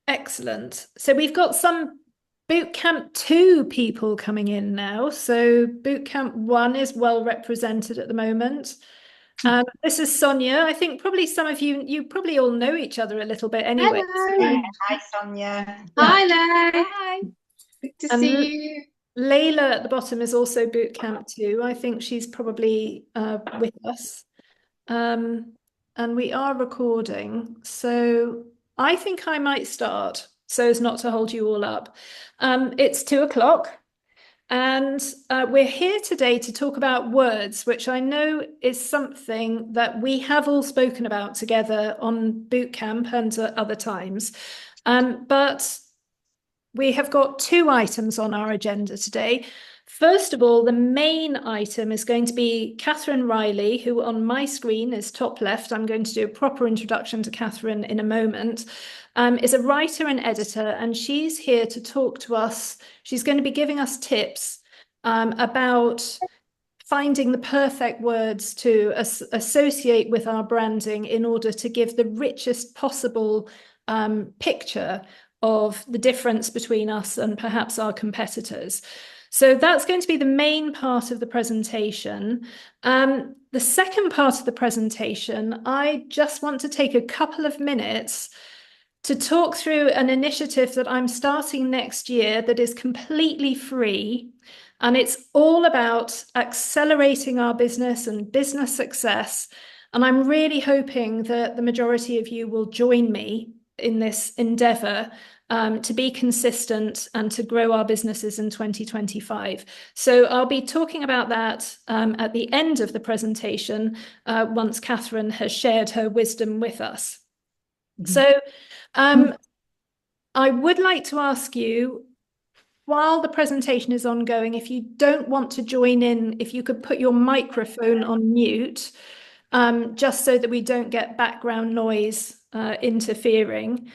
Excellent. So we've got some Bootcamp 2 people coming in now. So Bootcamp 1 is well represented at the moment. This is Sonia. I think probably some of you probably all know each other a little bit anyway. Hello. Hi, Sonia. Yeah. Hi, Lay. Hi. Good to And see you. Layla at the bottom is also Bootcamp 2. I think she's probably with us. And we are recording. So I think I might start so as not to hold you all up. It's 2 o'clock. And we're here today to talk about words, which I know is something that we have all spoken about together on boot camp and at other times. But we have got 2 items on our agenda today. First of all, the main item is going to be Kathryn Reilly, who on my screen is top left. I'm going to do a proper introduction to Kathryn in a moment. Is a writer and editor, and she's here to talk to us. She's going to be giving us tips about finding the perfect words to associate with our branding in order to give the richest possible picture of the difference between us and perhaps our competitors. So that's going to be the main part of the presentation. The second part of the presentation, I just want to take a couple of minutes to talk through an initiative that I'm starting next year that is completely free. And it's all about accelerating our business and business success. And I'm really hoping that the majority of you will join me in this endeavor to be consistent and to grow our businesses in 2025. So I'll be talking about that at the end of the presentation once Kathryn has shared her wisdom with us. So I would like to ask you, while the presentation is ongoing, if you don't want to join in, if you could put your microphone on mute, just so that we don't get background noise interfering.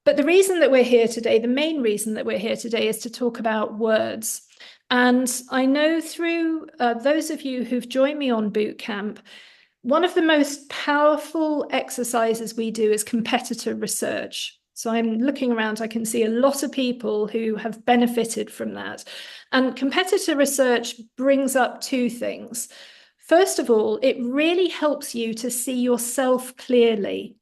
But the reason that we're here today, the main reason that we're here today is to talk about words. And I know through those of you who've joined me on boot camp, one of the most powerful exercises we do is competitor research. So I'm looking around, I can see a lot of people who have benefited from that. And competitor research brings up 2 things. First of all, it really helps you to see yourself clearly,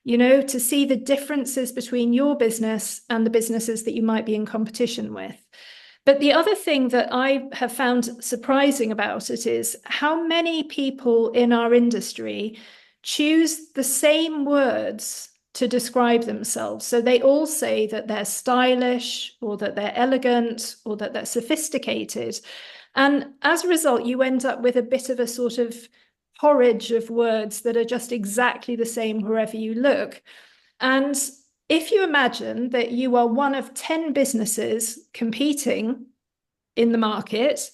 to see the differences between your business and the businesses that you might be in competition with. But the other thing that I have found surprising about it is how many people in our industry choose the same words to describe themselves. So they all say that they're stylish or that they're elegant or that they're sophisticated. And as a result, you end up with a bit of a sort of porridge of words that are just exactly the same wherever you look. And if you imagine that you are one of 10 businesses competing in the market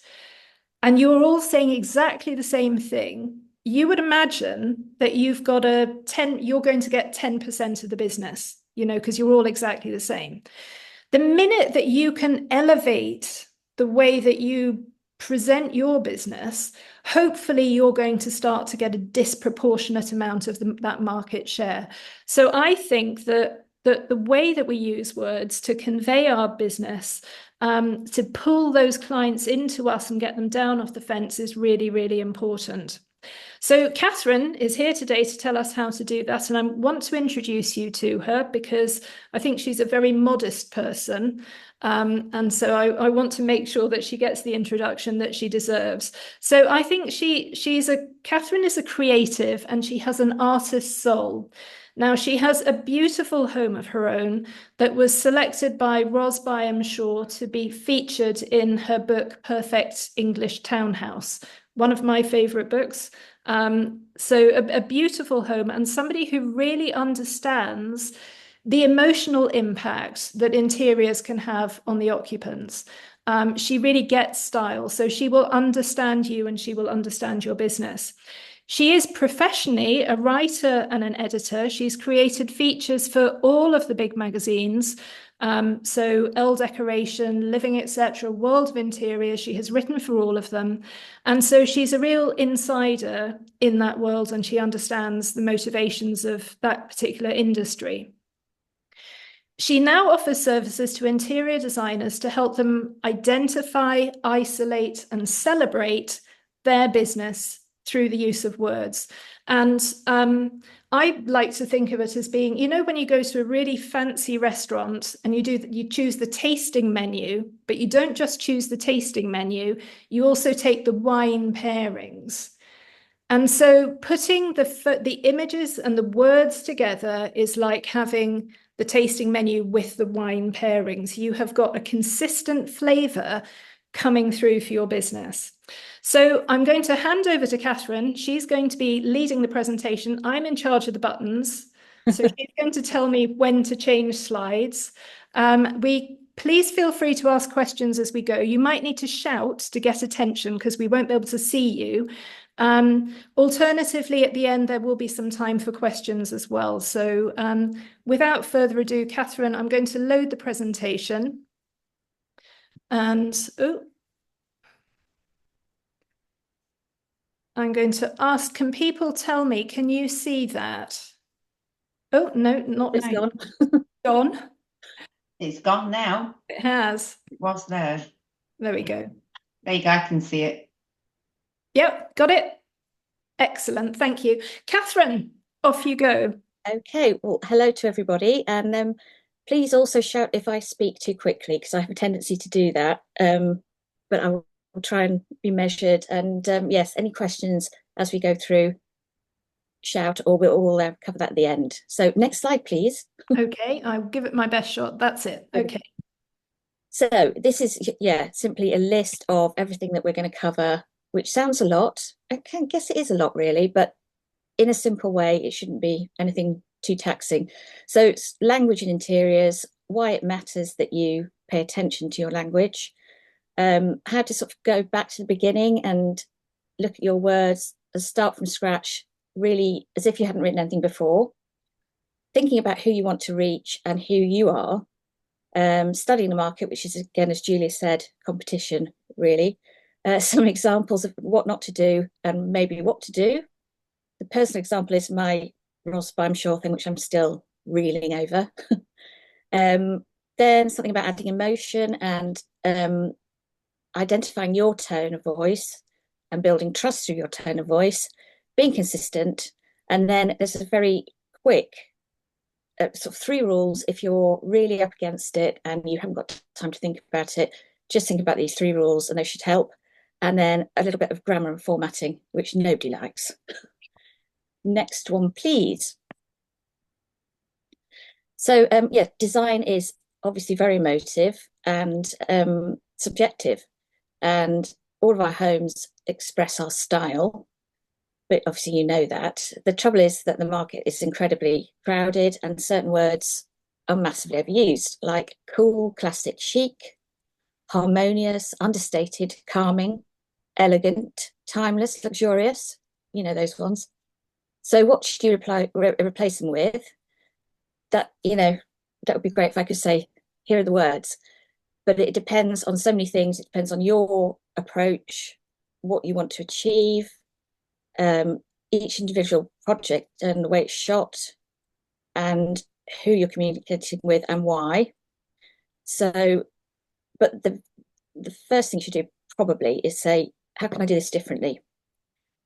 and you're all saying exactly the same thing, you would imagine that you're going to get 10% of the business, because you're all exactly the same. The minute that you can elevate the way that you present your business, hopefully you're going to start to get a disproportionate amount of that market share. So I think that the way that we use words to convey our business, to pull those clients into us and get them down off the fence is really, really important. So Kathryn is here today to tell us how to do that. And I want to introduce you to her because I think she's a very modest person. And so I want to make sure that she gets the introduction that she deserves. So I think Kathryn is a creative and she has an artist's soul. Now, she has a beautiful home of her own that was selected by Ros Byam-Shaw to be featured in her book, Perfect English Townhouse, one of my favorite books. So a beautiful home and somebody who really understands the emotional impact that interiors can have on the occupants. She really gets style, so she will understand you and she will understand your business. She is professionally a writer and an editor. She's created features for all of the big magazines. So Elle decoration, living, etc., world of interiors. She has written for all of them. And so she's a real insider in that world and she understands the motivations of that particular industry. She now offers services to interior designers to help them identify, isolate, and celebrate their business through the use of words. And I like to think of it as being, you know, when you go to a really fancy restaurant and you choose the tasting menu, but you don't just choose the tasting menu, you also take the wine pairings. And so putting the images and the words together is like having the tasting menu with the wine pairings. You have got a consistent flavor coming through for your business. So I'm going to hand over to Kathryn. She's going to be leading the presentation. I'm in charge of the buttons. So she's going to tell me when to change slides. Please feel free to ask questions as we go. You might need to shout to get attention because we won't be able to see you. Alternatively, at the end, there will be some time for questions as well. So without further ado, Kathryn, I'm going to load the presentation. And I'm going to ask, can people tell me, can you see that? Oh, no, not It's now. gone. Gone? It's gone now. It has. It was there. There we go. There you go, I can see it. Yep, got it. Excellent, thank you. Kathryn, off you go. Okay, well, hello to everybody. And please also shout if I speak too quickly, because I have a tendency to do that. But I will try and be measured. And yes, any questions as we go through, shout, or we'll all cover that at the end. So next slide, please. Okay, I'll give it my best shot. That's it. Okay. So this is, yeah, simply a list of everything that we're going to cover, which sounds a lot. I can guess it is a lot, really, but in a simple way, it shouldn't be anything too taxing. So it's language and interiors, why it matters that you pay attention to your language, how to sort of go back to the beginning and look at your words and start from scratch, really as if you hadn't written anything before, thinking about who you want to reach and who you are, studying the market, which is, again, as Julia said, competition, really. Some examples of what not to do and maybe what to do. The personal example is my Ross Shaw thing, which I'm still reeling over. Then something about adding emotion and identifying your tone of voice and building trust through your tone of voice, being consistent. And then there's a very quick sort of 3 rules. If you're really up against it and you haven't got time to think about it, just think about these 3 rules and they should help. And then a little bit of grammar and formatting, which nobody likes. Next one, please. So yeah, design is obviously very emotive and subjective, and all of our homes express our style, but obviously you know that. The trouble is that the market is incredibly crowded and certain words are massively overused, like cool, classic, chic, harmonious, understated, calming, elegant, timeless, luxurious, you know those ones. So what should you replace them with? That, you know, that would be great if I could say, here are the words. But it depends on so many things. It depends on your approach, what you want to achieve, each individual project and the way it's shot, and who you're communicating with and why. So, but the first thing you should do probably is say, how can I do this differently?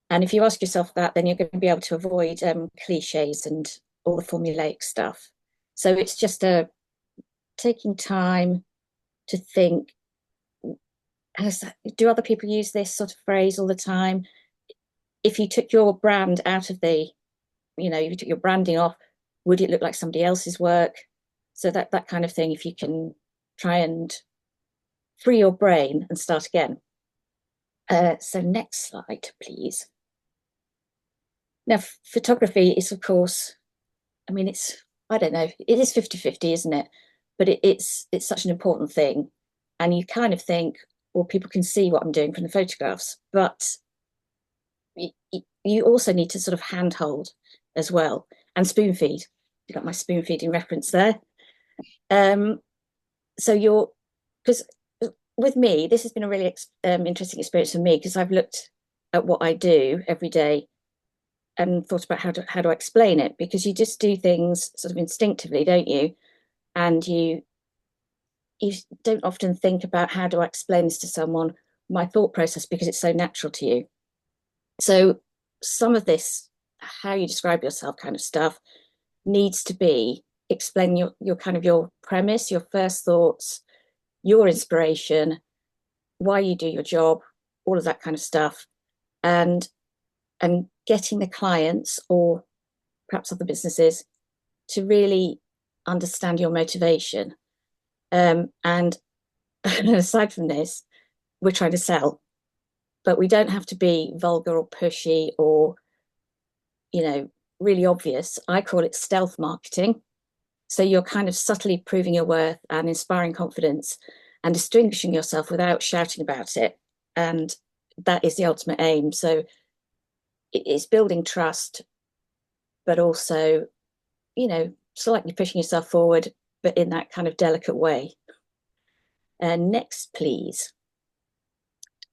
And if you ask yourself that, then you're going to be able to avoid cliches and all the formulaic stuff. So it's just taking time to think, do other people use this sort of phrase all the time? If you took your brand out of the, you know, you took your branding off, would it look like somebody else's work? So that kind of thing, if you can try and free your brain and start again. So next slide, please. Now, photography is, of course, I mean, I don't know, it is 50-50, isn't it? But it's such an important thing. And you kind of think, well, people can see what I'm doing from the photographs, but you also need to sort of handhold as well and spoon feed. You got my spoon feeding reference there. so because with me, this has been a really interesting experience for me, because I've looked at what I do every day and thought about how do I explain it, because you just do things sort of instinctively, don't you? And you don't often think about, how do I explain this to someone, my thought process, because it's so natural to you. So some of this, how you describe yourself kind of stuff, needs to be explaining your kind of your premise, your first thoughts, your inspiration, why you do your job, all of that kind of stuff, and getting the clients, or perhaps other businesses, to really understand your motivation. And aside from this, we're trying to sell, but we don't have to be vulgar or pushy or, really obvious. I call it stealth marketing. So you're kind of subtly proving your worth and inspiring confidence and distinguishing yourself without shouting about it. And that is the ultimate aim. So it's building trust, but also, slightly pushing yourself forward, but in that kind of delicate way. Next, please.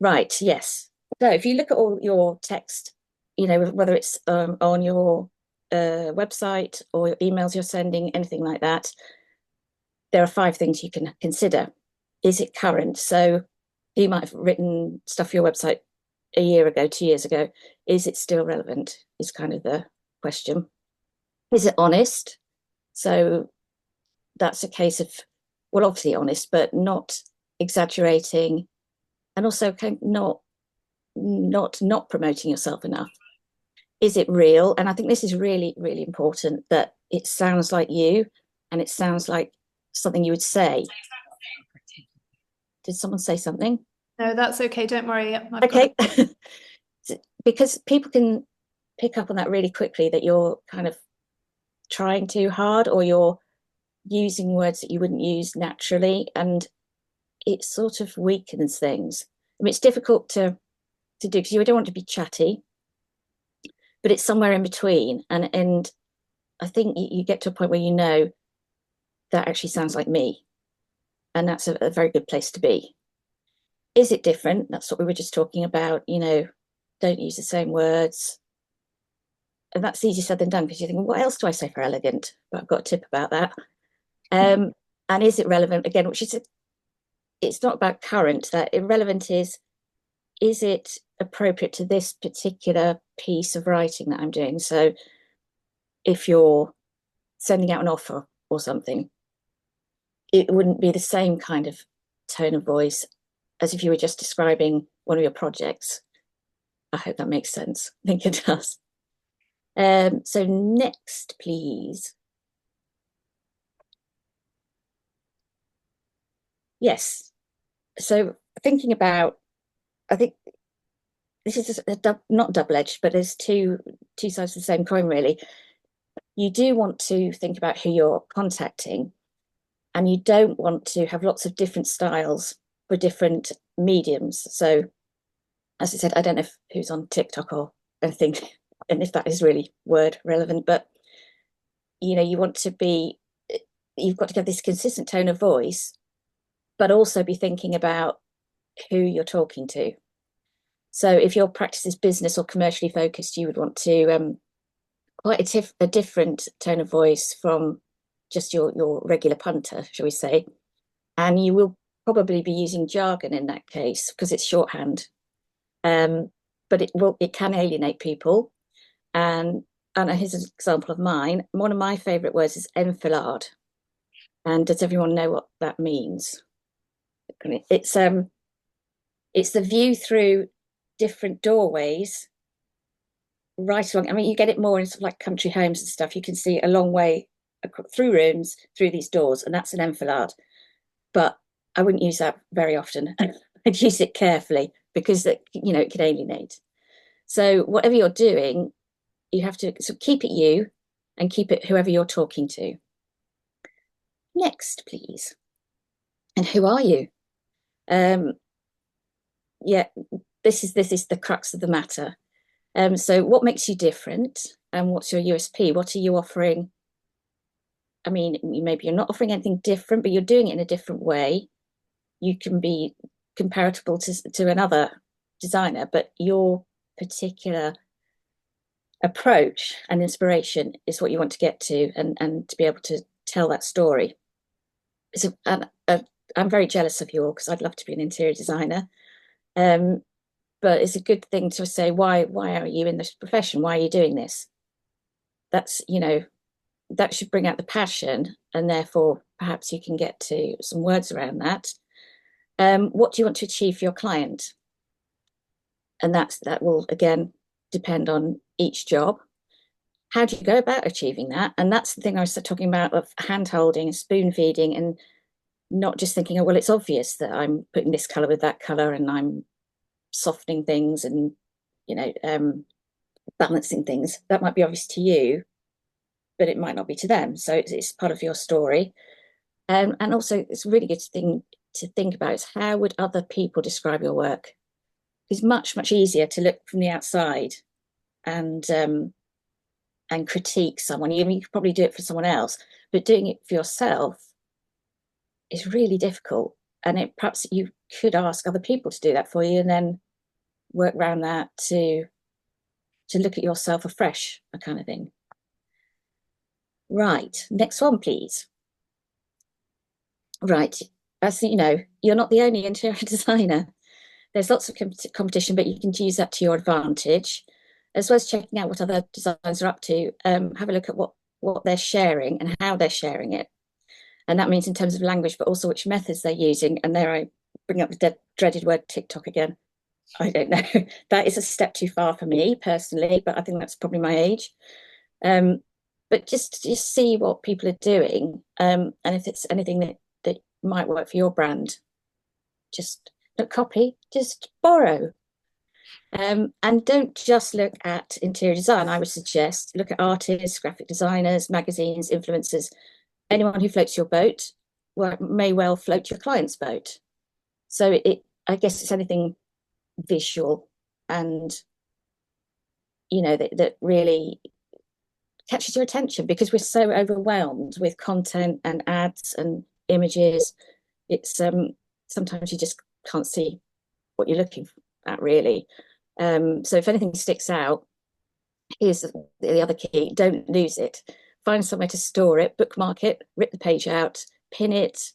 Right, yes. So if you look at all your text, whether it's on your website or your emails you're sending, anything like that, there are 5 things you can consider. Is it current? So you might have written stuff for your website a year ago, 2 years ago. Is it still relevant? Is kind of the question. Is it honest? So that's a case of, well, obviously honest, but not exaggerating, and also kind of not promoting yourself enough. Is it real? And I think this is really, really important, that it sounds like you, and it sounds like something you would say. Did someone say something? No, that's okay. Don't worry. Okay. Because people can pick up on that really quickly, that you're kind of trying too hard, or you're using words that you wouldn't use naturally, and it sort of weakens things. I mean, it's difficult to do, because you don't want to be chatty, but it's somewhere in between. And I think you get to a point where that actually sounds like me, and that's a very good place to be. Is it different? That's what we were just talking about. Don't use the same words. And that's easier said than done, because you think, what else do I say for elegant? But I've got a tip about that. And is it relevant? Again, which is, it's not about current. That irrelevant is it appropriate to this particular piece of writing that I'm doing? So if you're sending out an offer or something, it wouldn't be the same kind of tone of voice as if you were just describing one of your projects. I hope that makes sense. I think it does. So next, please. Yes. So thinking about, I think this is not double-edged, but there's two sides of the same coin, really. You do want to think about who you're contacting, and you don't want to have lots of different styles for different mediums. So, as I said, I don't know who's on TikTok or anything, and if that is really word relevant, but you've got to get this consistent tone of voice, but also be thinking about who you're talking to. So if your practice is business or commercially focused, you would want to quite a different tone of voice from just your regular punter, shall we say. And you will probably be using jargon in that case, because it's shorthand. But it can alienate people. And here's an example of mine. One of my favourite words is enfilade. And does everyone know what that means? It's the view through different doorways right along. I mean, you get it more in sort of like country homes and stuff. You can see a long way through rooms, through these doors, and that's an enfilade. But I wouldn't use that very often. I'd use it carefully, because it can alienate. So whatever you're doing, you have to sort of keep it you, and keep it whoever you're talking to. Next, please. And who are you? Yeah, this is the crux of the matter. So what makes you different, and what's your USP? What are you offering I mean, maybe you're not offering anything different, but you're doing it in a different way. You can be comparable to another designer, but your particular approach and inspiration is what you want to get to, and to be able to tell that story. So, I'm very jealous of you all because I'd love to be an interior designer. But it's a good thing to say, why are you in this profession? Why are you doing this? That's, that should bring out the passion, and therefore perhaps you can get to some words around that. What do you want to achieve for your client? And that will again depend on each job. How do you go about achieving that? And that's the thing I was talking about, of hand holding and spoon feeding, and not just thinking, oh, well, it's obvious that I'm putting this color with that color and I'm softening things and, balancing things. That might be obvious to you, but it might not be to them. So it's part of your story. And also, it's a really good thing to think about is, how would other people describe your work? It's much, much easier to look from the outside and critique someone. You could probably do it for someone else, but doing it for yourself is really difficult. And perhaps you could ask other people to do that for you, and then work around that to look at yourself afresh, that kind of thing. Right, next one, please. Right, as you know, you're not the only interior designer. There's lots of competition, but you can use that to your advantage. As well as checking out what other designers are up to, have a look at what they're sharing and how they're sharing it. And that means in terms of language, but also which methods they're using. And there I bring up the dreaded word TikTok again. I don't know. That is a step too far for me personally, but I think that's probably my age. But just see what people are doing, and if it's anything that might work for your brand, just don't copy, just borrow. And don't just look at interior design. I would suggest look at artists, graphic designers, magazines, influencers. Anyone who floats your boat may well float your client's boat. So I guess it's anything visual and that really catches your attention, because we're so overwhelmed with content and ads and images. It's sometimes you just can't see what you're looking at, really. So if anything sticks out, here's the other key: don't lose it. Find somewhere to store it, bookmark it, rip the page out, pin it,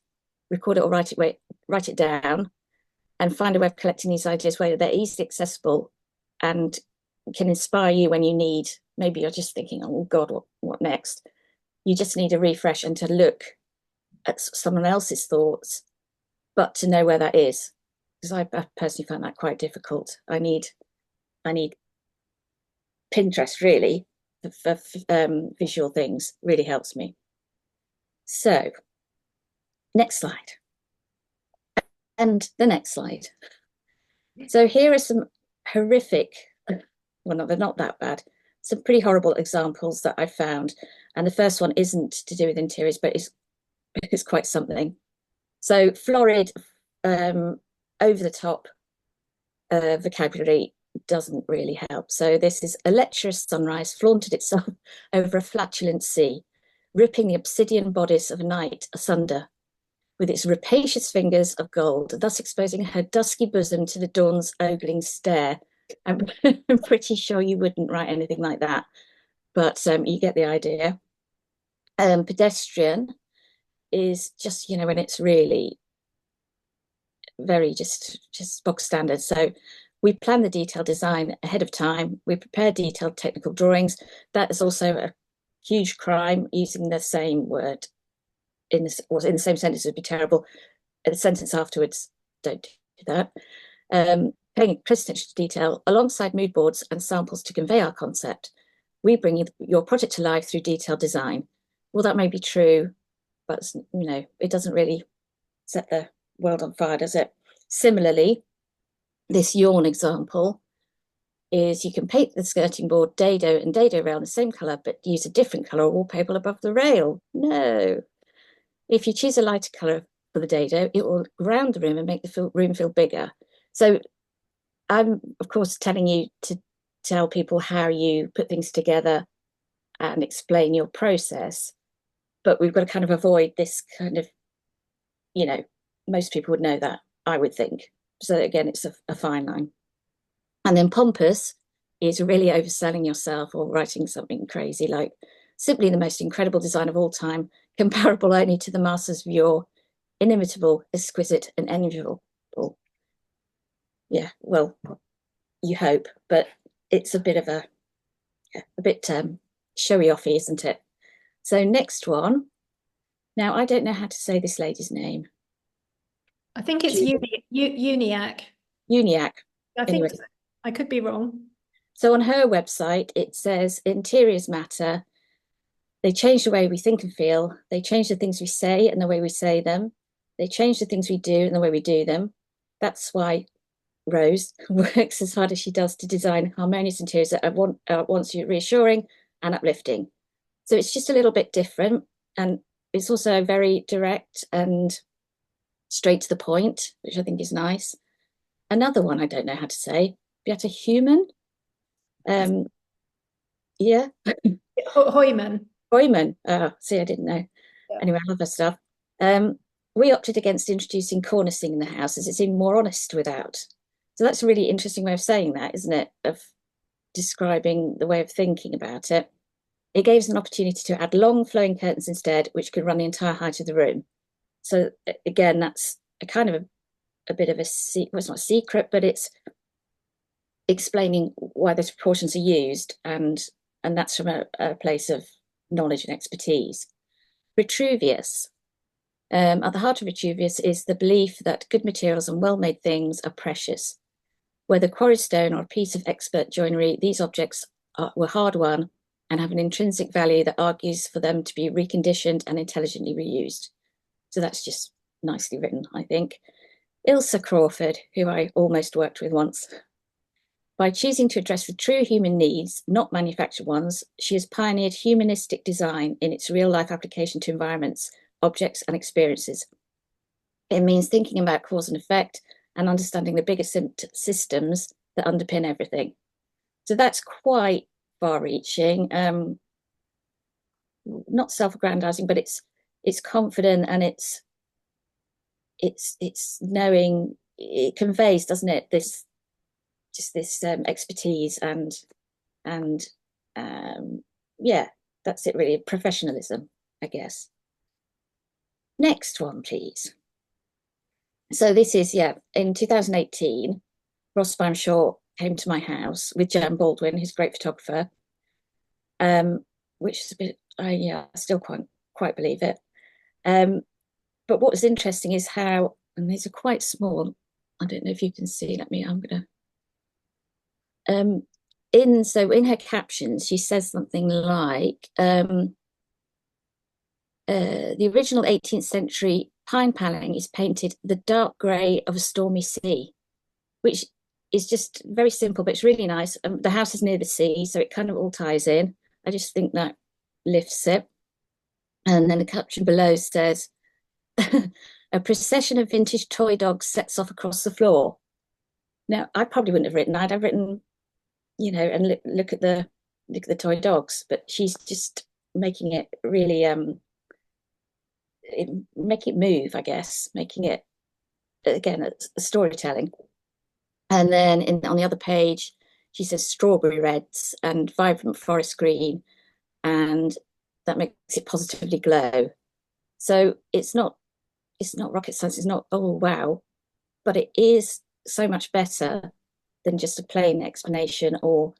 record it, or write it down, and find a way of collecting these ideas where they're easily accessible and can inspire you when you need. Maybe you're just thinking, oh God, what next? You just need a refresh and to look at someone else's thoughts, but to know where that is. Because I personally find that quite difficult. I need Pinterest, really, for visual things. Really helps me. So, next slide. And the next slide. So here are some horrific, well, no, they're not that bad, some pretty horrible examples that I found. And the first one isn't to do with interiors, but it's quite something. So florid, over the top vocabulary doesn't really help. So this is: a lecherous sunrise flaunted itself over a flatulent sea, ripping the obsidian bodice of night asunder with its rapacious fingers of gold, thus exposing her dusky bosom to the dawn's ogling stare. I'm pretty sure you wouldn't write anything like that, but you get the idea. Pedestrian is just, when it's really very just bog standard. So we plan the detailed design ahead of time. We prepare detailed technical drawings. That is also a huge crime. Using the same word in the same sentence would be terrible. The sentence afterwards, don't do that. Paying close attention to detail alongside mood boards and samples to convey our concept. We bring your project to life through detailed design. Well, that may be true, but it doesn't really set the world on fire, does it? Similarly, this yawn example is: you can paint the skirting board dado and dado rail in the same colour, but use a different colour wallpaper above the rail. No. If you choose a lighter colour for the dado, it will ground the room and make the room feel bigger. So I'm, of course, telling you to tell people how you put things together and explain your process. but we've got to kind of avoid this kind of, most people would know that, I would think. So again, it's a fine line. And then pompous is really overselling yourself or writing something crazy like simply the most incredible design of all time, comparable only to the masters of yore, inimitable, exquisite, and enviable. Yeah, well, you hope, but it's a bit of a bit showy offy, isn't it? So next one. Now, I don't know how to say this lady's name. I think it's Uniac. Uniac. I think Anyway. so. I could be wrong. So on her website, it says interiors matter. They change the way we think and feel. They change the things we say and the way we say them. They change the things we do and the way we do them. That's why Rose works as hard as she does to design harmonious interiors that are once reassuring and uplifting. So it's just a little bit different. And it's also very direct and straight to the point, which I think is nice. Another one I don't know how to say, Beata Human. Yeah. Hoyman. Hoyman. See, I didn't know. Yeah. Anyway, I love her stuff. We opted against introducing cornicing in the house as it seemed more honest without. So that's a really interesting way of saying that, isn't it? Of describing the way of thinking about it. It gave us an opportunity to add long flowing curtains instead, which could run the entire height of the room. So again, that's a kind of a bit of a secret. Well, it's not a secret, but it's explaining why those proportions are used, and that's from a place of knowledge and expertise. Vitruvius. At the heart of Vitruvius is the belief that good materials and well-made things are precious. Whether quarried stone or a piece of expert joinery, these objects were hard-won and have an intrinsic value that argues for them to be reconditioned and intelligently reused. So that's just nicely written, I think. Ilsa Crawford, who I almost worked with once. By choosing to address the true human needs, not manufactured ones, she has pioneered humanistic design in its real-life application to environments, objects, and experiences. It means thinking about cause and effect and understanding the bigger systems that underpin everything. So that's quite far-reaching, not self-aggrandizing, but it's confident, and it's knowing, it conveys, doesn't it, this expertise and yeah, that's it really, professionalism, I guess. Next one, please. So this is, in 2018, Ross Bamshaw came to my house with Jan Baldwin, who's a great photographer, which is a bit, I still quite believe it. But what was interesting is how, and these are quite small, I don't know if you can see, I'm gonna, in her captions, she says something like, the original 18th century pine paneling is painted the dark grey of a stormy sea, which is just very simple, but it's really nice. The house is near the sea, so it kind of all ties in. I just think that lifts it. And then the caption below says, a procession of vintage toy dogs sets off across the floor. Now, I probably wouldn't have written that. I'd have written, and look at the toy dogs, but she's just making it really, make it move, I guess, making it, again, a storytelling. And then on the other page, she says strawberry reds and vibrant forest green, and that makes it positively glow. So it's not rocket science, it's not, oh wow, but it is so much better than just a plain explanation or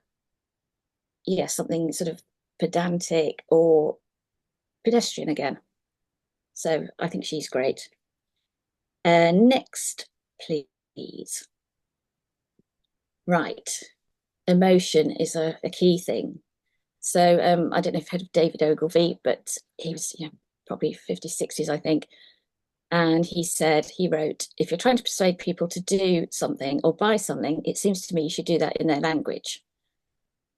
something sort of pedantic or pedestrian again. So I think she's great. Next, please. Right, emotion is a key thing. So I don't know if you've heard of David Ogilvy, but he was probably 50s, 60s, I think. And he wrote, if you're trying to persuade people to do something or buy something, it seems to me you should do that in their language.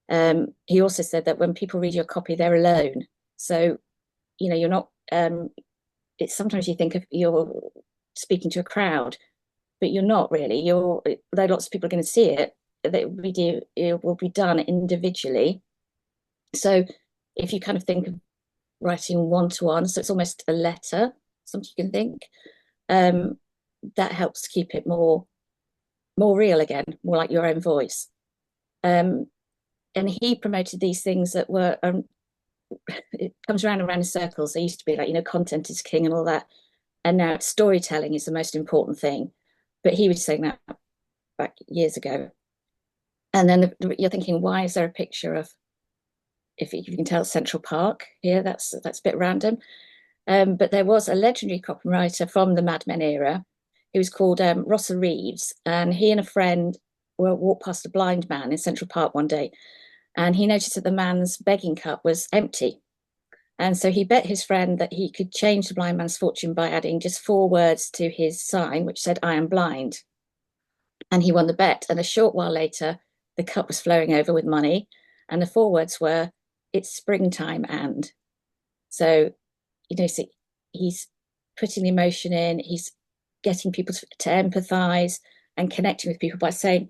He also said that when people read your copy, they're alone. So, you're not, it's sometimes you think of you're speaking to a crowd, but you're not really. Though lots of people are going to see it, it will be done individually. So if you kind of think of writing one-to-one, so it's almost a letter, something you can think. That helps to keep it more real again, more like your own voice. And he promoted these things that were it comes round and round in circles. They used to be like, content is king and all that, and now storytelling is the most important thing. But he was saying that back years ago. And then you're thinking, why is there a picture of, if you can tell, Central Park here? That's a bit random. But there was a legendary copywriter from the Mad Men era. He was called Russell Reeves, and he and a friend walked past a blind man in Central Park one day, and he noticed that the man's begging cup was empty. And so he bet his friend that he could change the blind man's fortune by adding just 4 words to his sign, which said, "I am blind." And he won the bet. And a short while later, the cup was flowing over with money. And the 4 words were, "It's springtime and." So, so he's putting the emotion in, he's getting people to empathize and connecting with people by saying,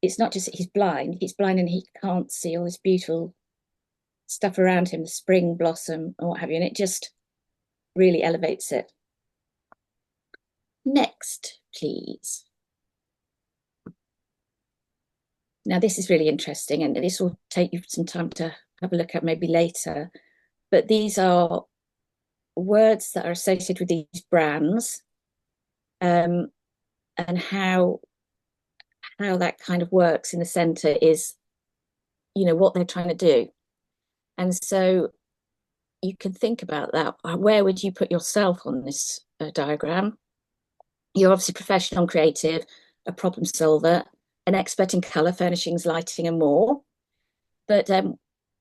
it's not just that he's blind and he can't see all this beautiful stuff around him, the spring blossom and what have you, and it just really elevates it. Next, please. Now, this is really interesting, and this will take you some time to have a look at maybe later, but these are words that are associated with these brands, and how that kind of works in the center is, what they're trying to do. And so you can think about that. Where would you put yourself on this diagram? You're obviously professional, creative, a problem solver, an expert in color, furnishings, lighting, and more. But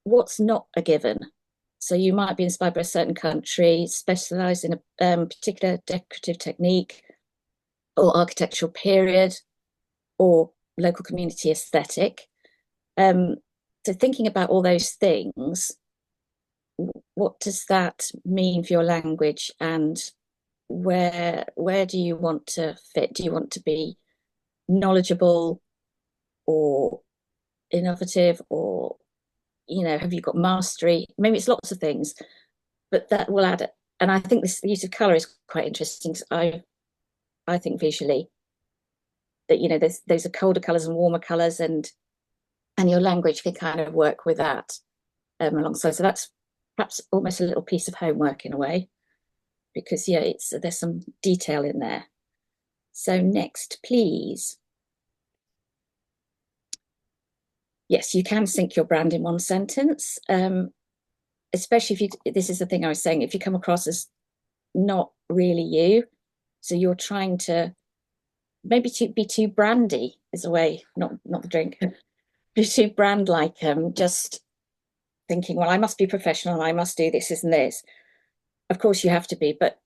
what's not a given? So you might be inspired by a certain country, specialize in a particular decorative technique or architectural period or local community aesthetic. So thinking about all those things, what does that mean for your language, and where do you want to fit? Do you want to be knowledgeable or innovative, or have you got mastery? Maybe it's lots of things, but that will add it. And I think this use of color is quite interesting, because I think visually that there's a colder colors and warmer colors, and your language can kind of work with that alongside. So that's perhaps almost a little piece of homework in a way, because there's some detail in there. So next, please. Yes, you can sync your brand in one sentence, especially if this is the thing I was saying, if you come across as not really you, so you're trying to maybe be too brandy is a way, not the drink, be too brand like, just thinking, well, I must be professional, I must do this and this. Of course you have to be, but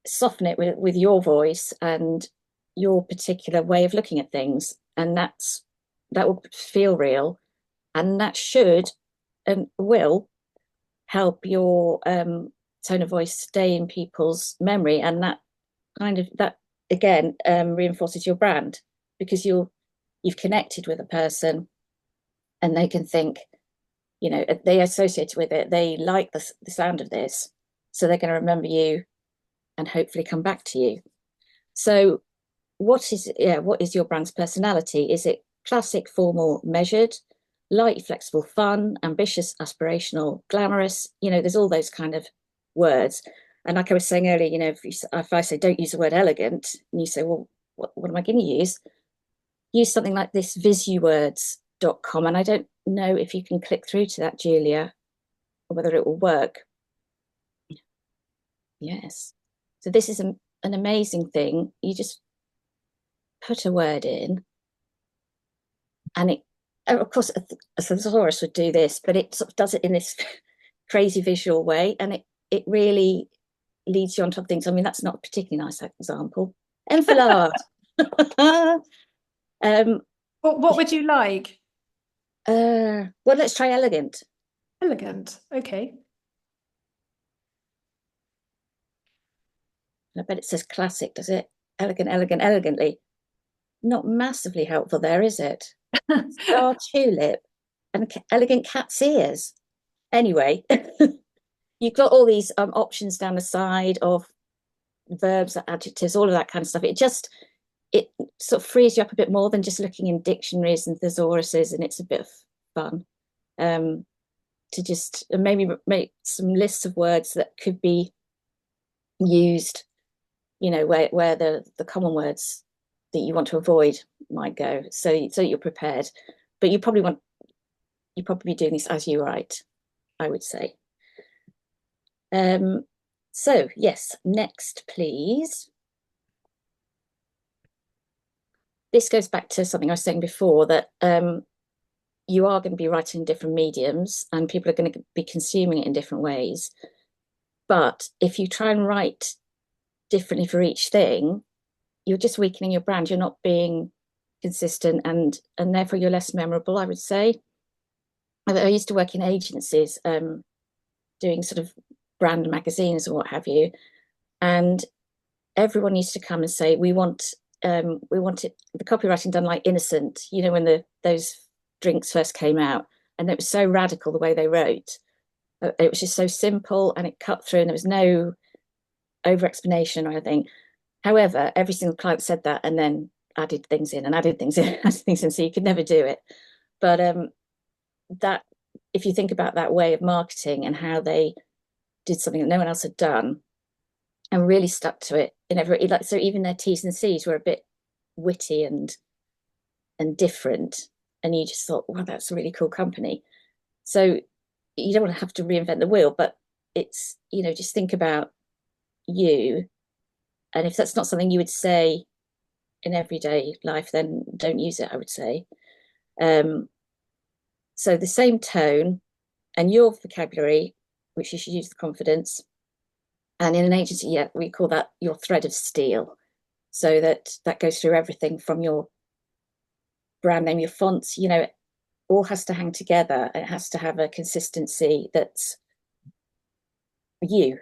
soften it with your voice and your particular way of looking at things, and that will feel real, and that should and will help your tone of voice stay in people's memory, and that again reinforces your brand, because you've connected with a person and they can think, they associate with it, they like the sound of this, so they're going to remember you and hopefully come back to you. So what is your brand's personality? Is it classic, formal, measured, light, flexible, fun, ambitious, aspirational, glamorous? There's all those kind of words. And like I was saying earlier, if I say don't use the word elegant, and you say, well, what am I going to use? Use something like this, visuwords.com. And I don't know if you can click through to that, Julia, or whether it will work. Yes. So this is an amazing thing. You just put a word in, and it, of course, a thesaurus would do this, but it sort of does it in this crazy visual way, and it really leads you on top of things. I mean, that's not a particularly nice example. Enfilade. What would you like? Well, let's try elegant. Elegant. Okay. I bet it says classic, does it? Elegant, elegant, elegantly. Not massively helpful there, is it? Star tulip and elegant cat's ears. Anyway, you've got all these options down the side of verbs, adjectives, all of that kind of stuff. It sort of frees you up a bit more than just looking in dictionaries and thesauruses, and it's a bit of fun to just maybe make some lists of words that could be used, where the common words that you want to avoid might go, so you're prepared. But you probably be doing this as you write, I would say. So yes, next, please. This goes back to something I was saying before, that you are going to be writing in different mediums and people are going to be consuming it in different ways. But if you try and write differently for each thing, you're just weakening your brand. You're not being consistent, and therefore you're less memorable, I would say. I used to work in agencies doing sort of brand magazines or what have you, and everyone used to come and say, we want it, the copywriting done like Innocent, when those drinks first came out, and it was so radical the way they wrote. It was just so simple and it cut through, and there was no over explanation or anything. However, every single client said that and then added things in and added things in, added things in, so you could never do it. But that, if you think about that way of marketing and how they did something that no one else had done and really stuck to it in every, like, so even their T's and C's were a bit witty and different, and you just thought, wow, that's a really cool company. So you don't want to have to reinvent the wheel, but it's, just think about you, and if that's not something you would say in everyday life, then don't use it, I would say. So the same tone and your vocabulary, which you should use with confidence. And in an agency, yeah, we call that your thread of steel. So that goes through everything from your brand name, your fonts, it all has to hang together. It has to have a consistency that's you,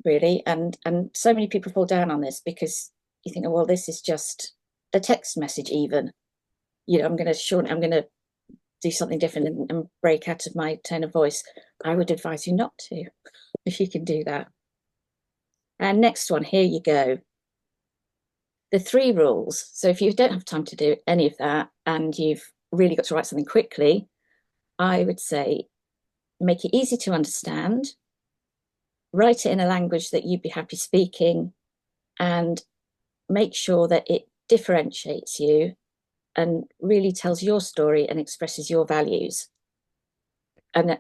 really. And so many people fall down on this because you think, oh, well, this is just a text message even. I'm going to do something different and break out of my tone of voice. I would advise you not to, if you can do that. And next one, here you go. The 3 rules. So if you don't have time to do any of that and you've really got to write something quickly, I would say make it easy to understand, write it in a language that you'd be happy speaking, and make sure that it differentiates you and really tells your story and expresses your values. And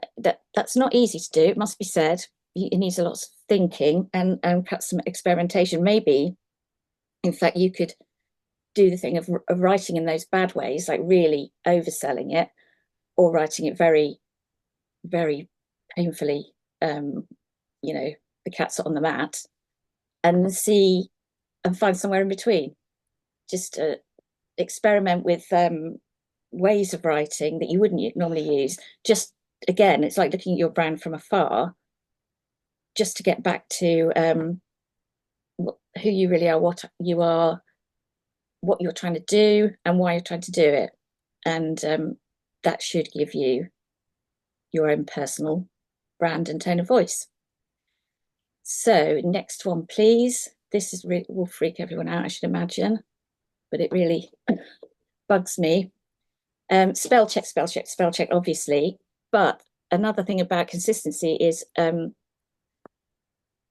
that's not easy to do, it must be said. It needs a lot of thinking and perhaps some experimentation. Maybe, in fact, you could do the thing of writing in those bad ways, like really overselling it, or writing it very, very painfully, the cat's on the mat, and find somewhere in between. Just experiment with ways of writing that you wouldn't normally use. Just, again, it's like looking at your brand from afar, just to get back to who you really are, what you are, what you're trying to do, and why you're trying to do it. And that should give you your own personal brand and tone of voice. So next one, please. This will freak everyone out, I should imagine, but it really bugs me. Spell check, obviously. But another thing about consistency is,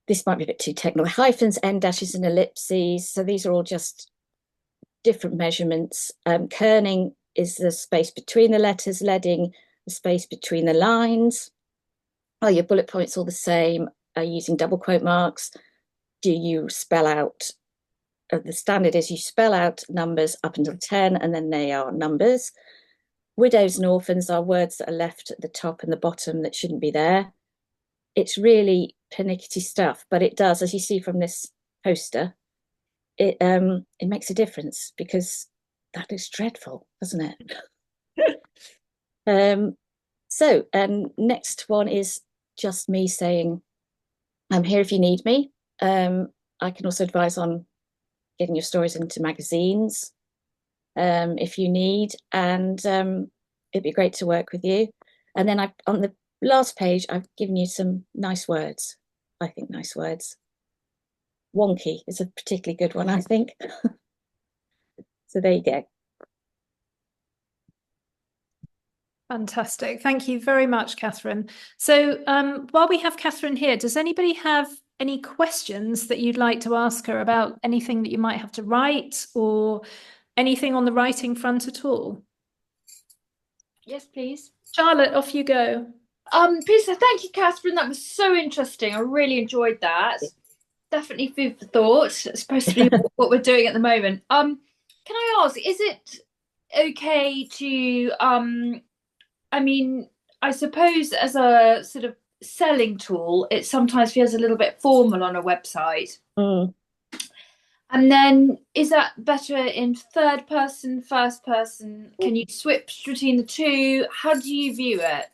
this might be a bit too technical, hyphens, end dashes, and ellipses. So these are all just different measurements. Kerning is the space between the letters, leading the space between the lines. Are your bullet points all the same? Are you using double quote marks? Do you spell out? The standard is you spell out numbers up until 10 and then they are numbers. Widows and orphans are words that are left at the top and the bottom that shouldn't be there. It's really pernickety stuff, but it does, as you see from this poster, it makes a difference, because that looks dreadful, doesn't it? So next one is just me saying, I'm here if you need me. I can also advise on getting your stories into magazines if you need, and it'd be great to work with you. And then on the last page, I've given you some nice words. I think nice words. Wonky is a particularly good one, I think. So there you go. Fantastic. Thank you very much, Kathryn. So while we have Kathryn here, does anybody have any questions that you'd like to ask her about anything that you might have to write or anything on the writing front at all? Yes, please. Charlotte, off you go. Peter, thank you, Kathryn. That was so interesting. I really enjoyed that. Definitely food for thought, especially what we're doing at the moment. Can I ask, is it okay to I mean, I suppose as a sort of selling tool, it sometimes feels a little bit formal on a website. Mm. And then is that better in third person, first person? Can you switch between the two? How do you view it?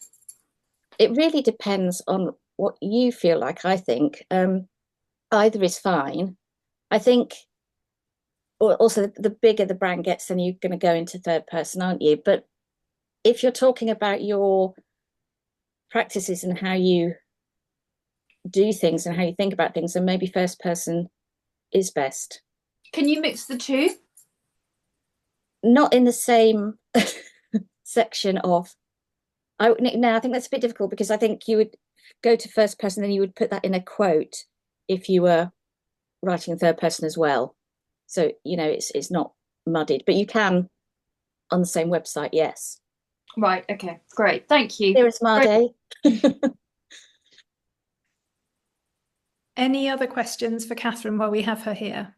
It really depends on what you feel like, I think. Either is fine. I think also the bigger the brand gets, then you're going to go into third person, aren't you? But if you're talking about your practices and how you do things and how you think about things, then maybe first person is best. Can you mix the two? Not in the same section of. I think that's a bit difficult because I think you would go to first person, then you would put that in a quote if you were writing third person as well. So it's not muddied, but you can on the same website. Yes. Right. Okay. Great. Thank you. There is Marde. Any other questions for Kathryn while we have her here?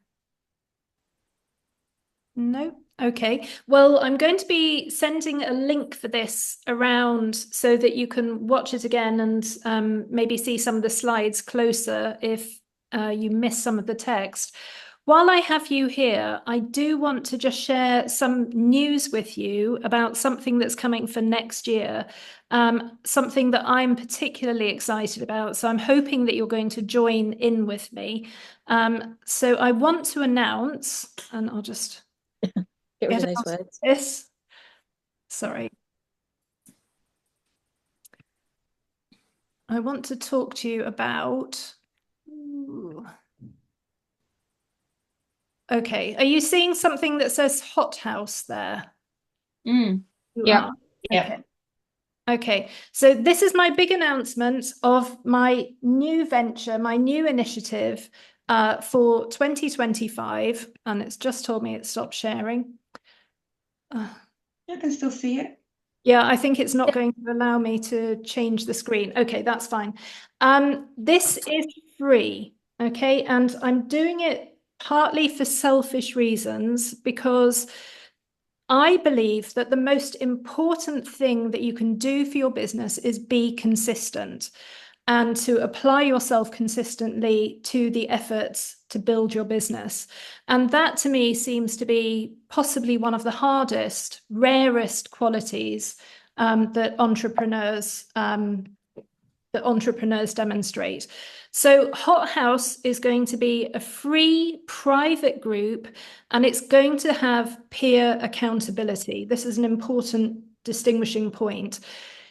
No? Okay. Well, I'm going to be sending a link for this around so that you can watch it again and maybe see some of the slides closer if you miss some of the text. While I have you here, I do want to just share some news with you about something that's coming for next year, something that I'm particularly excited about. So I'm hoping that you're going to join in with me. So I want to announce, and I'll just Get rid of those words. this. Sorry. I want to talk to you about. Ooh. Okay, are you seeing something that says hothouse there? Mm. You Yeah. are? Yeah. Okay. Okay, so this is my big announcement of my new venture, my new initiative for 2025, and it's just told me it stopped sharing. I can still see it. Yeah, I think it's not going to allow me to change the screen. Okay, that's fine. This is free, okay? And I'm doing it partly for selfish reasons because I believe that the most important thing that you can do for your business is be consistent and to apply yourself consistently to the efforts to build your business. And that to me seems to be possibly one of the hardest, rarest qualities that entrepreneurs demonstrate. So Hot House is going to be a free private group and it's going to have peer accountability. This is an important distinguishing point.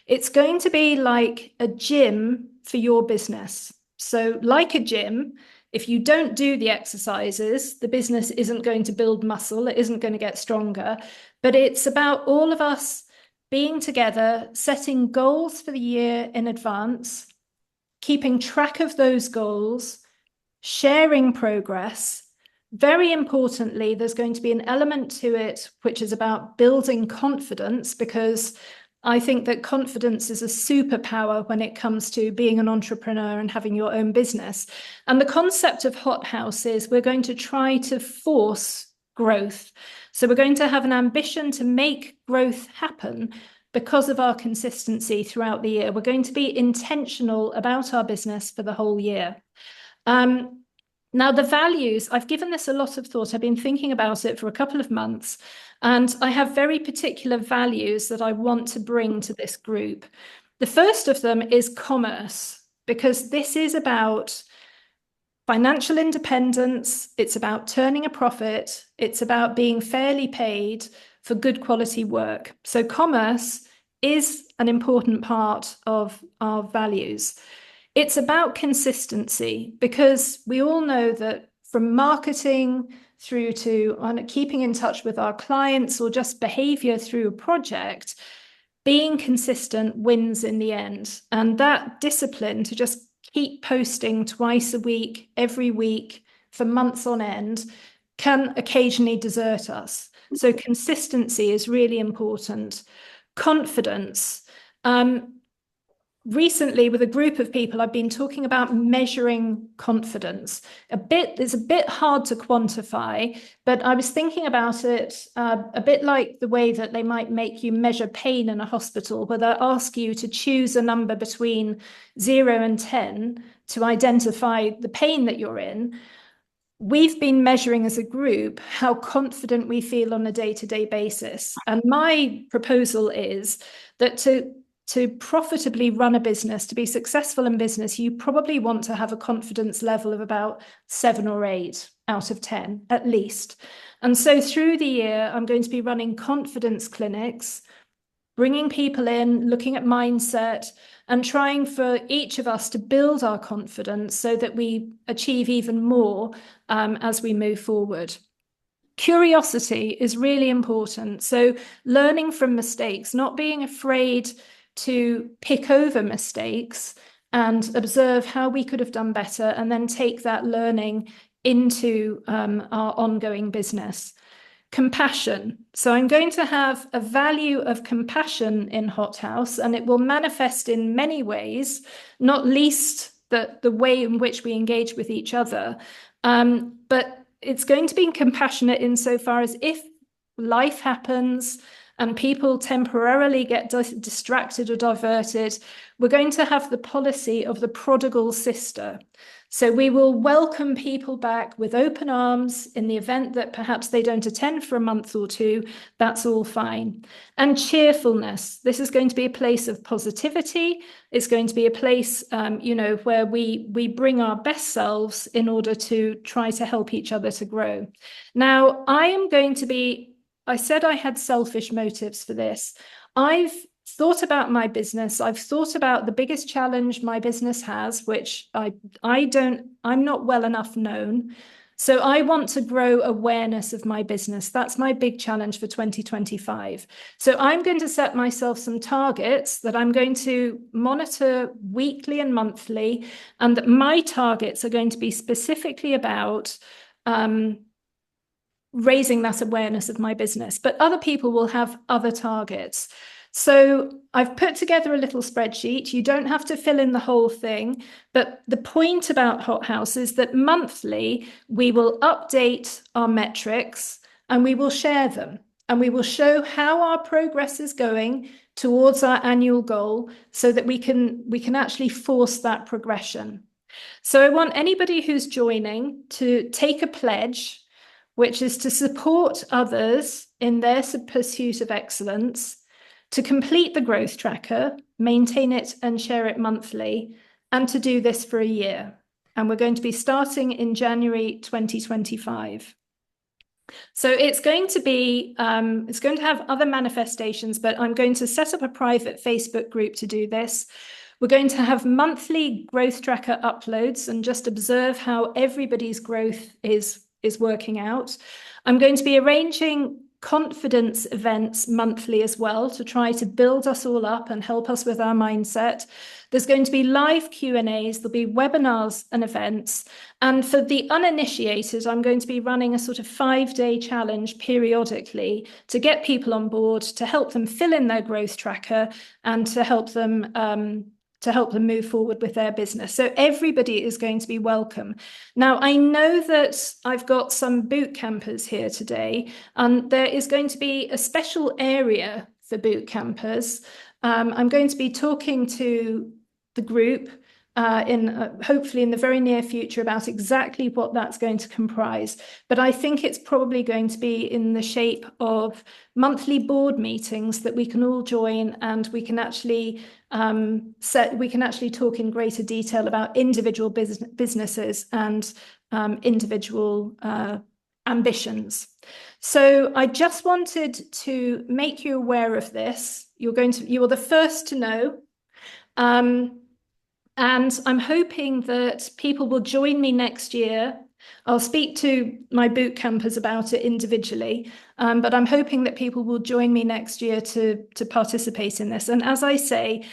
It's going to be like a gym for your business. So like a gym, if you don't do the exercises, the business isn't going to build muscle, it isn't going to get stronger, but it's about all of us being together, setting goals for the year in advance, keeping track of those goals, sharing progress. Very importantly, there's going to be an element to it which is about building confidence, because I think that confidence is a superpower when it comes to being an entrepreneur and having your own business. And the concept of Hot House is we're going to try to force growth. So we're going to have an ambition to make growth happen because of our consistency throughout the year. We're going to be intentional about our business for the whole year. Now, the values, I've given this a lot of thought. I've been thinking about it for a couple of months, and I have very particular values that I want to bring to this group. The first of them is commerce, because this is about financial independence. It's about turning a profit. It's about being fairly paid for good quality work. So commerce is an important part of our values. It's about consistency, because we all know that from marketing through to keeping in touch with our clients or just behavior through a project, being consistent wins in the end. And that discipline to just keep posting twice a week, every week for months on end can occasionally desert us. So consistency is really important. Confidence. Recently, with a group of people, I've been talking about measuring confidence. It's a bit hard to quantify, but I was thinking about it a bit like the way that they might make you measure pain in a hospital, where they'll ask you to choose a number between 0 and 10 to identify the pain that you're in. We've been measuring as a group how confident we feel on a day-to-day basis. And my proposal is that to profitably run a business, to be successful in business, you probably want to have a confidence level of about 7 or 8 out of 10, at least. And so through the year, I'm going to be running confidence clinics, bringing people in, looking at mindset, and trying for each of us to build our confidence so that we achieve even more as we move forward. Curiosity is really important. So learning from mistakes, not being afraid to pick over mistakes and observe how we could have done better, and then take that learning into our ongoing business. Compassion. So I'm going to have a value of compassion in Hot House, and it will manifest in many ways, not least the way in which we engage with each other. But it's going to be compassionate insofar as if life happens and people temporarily get distracted or diverted, we're going to have the policy of the prodigal sister. So we will welcome people back with open arms in the event that perhaps they don't attend for a month or two. That's all fine. And cheerfulness. This is going to be a place of positivity. It's going to be a place, where we bring our best selves in order to try to help each other to grow. Now, I said I had selfish motives for this. I've thought about my business. I've thought about the biggest challenge my business has, which I'm not well enough known. So I want to grow awareness of my business. That's my big challenge for 2025. So I'm going to set myself some targets that I'm going to monitor weekly and monthly, and that my targets are going to be specifically about raising that awareness of my business, but other people will have other targets. So I've put together a little spreadsheet. You don't have to fill in the whole thing, but the point about Hot House is that monthly we will update our metrics and we will share them, and we will show how our progress is going towards our annual goal, so that we can actually force that progression. So I want anybody who's joining to take a pledge, which is to support others in their pursuit of excellence, to complete the growth tracker, maintain it and share it monthly, and to do this for a year. And we're going to be starting in January 2025. So it's going to have other manifestations, but I'm going to set up a private Facebook group to do this. We're going to have monthly growth tracker uploads and just observe how everybody's growth is working out. I'm going to be arranging confidence events monthly as well, to try to build us all up and help us with our mindset. There's going to be live Q&As, there'll be webinars and events. And for the uninitiated, I'm going to be running a sort of 5-day challenge periodically to get people on board, to help them fill in their growth tracker, and to help them move forward with their business. So everybody is going to be welcome. Now, I know that I've got some boot campers here today, and there is going to be a special area for boot campers. I'm going to be talking to the group hopefully in the very near future about exactly what that's going to comprise. But I think it's probably going to be in the shape of monthly board meetings that we can all join, and we can actually talk in greater detail about individual businesses and individual ambitions. So I just wanted to make you aware of this. You are the first to know. And I'm hoping that people will join me next year. I'll speak to my boot campers about it individually, but I'm hoping that people will join me next year to participate in this. And as I say,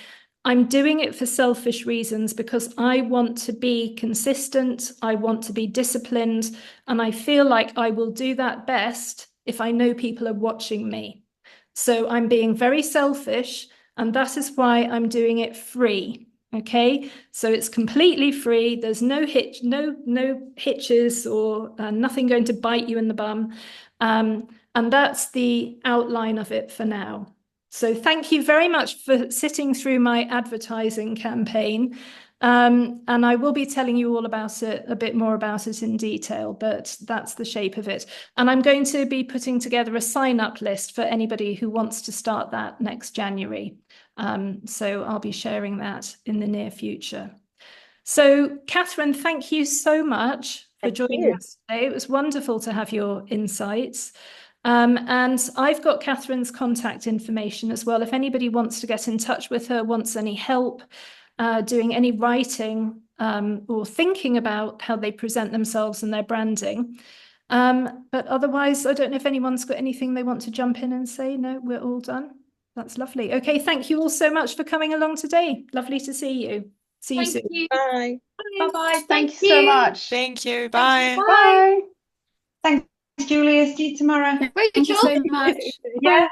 I'm doing it for selfish reasons because I want to be consistent, I want to be disciplined, and I feel like I will do that best if I know people are watching me. So I'm being very selfish, and that is why I'm doing it free. Okay, so it's completely free. There's no hitches or nothing going to bite you in the bum. And that's the outline of it for now. So thank you very much for sitting through my advertising campaign. And I will be telling you all about it, a bit more about it in detail, but that's the shape of it. And I'm going to be putting together a sign-up list for anybody who wants to start that next January. So I'll be sharing that in the near future. So Kathryn, thank you so much for joining us today. It was wonderful to have your insights. And I've got Kathryn's contact information as well. If anybody wants to get in touch with her, wants any help doing any writing or thinking about how they present themselves and their branding. But otherwise, I don't know if anyone's got anything they want to jump in and say. No, we're all done. That's lovely. Okay, thank you all so much for coming along today. Lovely to see you. See you soon. Bye. Bye-bye. Thank you so much. Thank you. Bye. Bye. Thanks, Julia. See you tomorrow. Rachel. Thank you so much. Yeah.